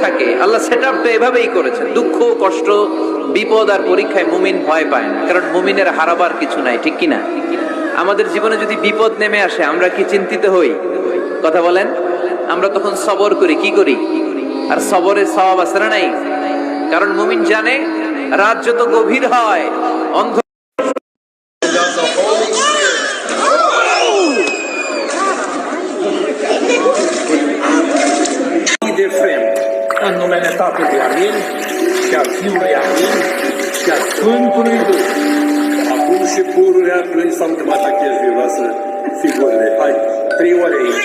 থাকে, আল্লাহ সেটআপটা এভাবেই করেছেন। দুঃখ কষ্ট বিপদ আর পরীক্ষায় মুমিন ভয় পায় না, কারণ মুমিনের হারাবার কিছু নাই, ঠিক কিনা? আমাদের জীবনে যদি বিপদ নেমে আসে আমরা কি চিন্তিত হই? কথা বলেন। আমরা তখন সবর করি, কি করি? আর সবরের সওয়াব আছে না নাই? কারণ মুমিন জানে রাত যত গভীর হয় অন্ধ Dear friend, hanno me ne tato di Amin, che al fiume Amin, che al Sfântul lui Duh. Acum și pururea plâns s-au întâmplat acest viu, lasă figurile. Hai, 3 ore aici.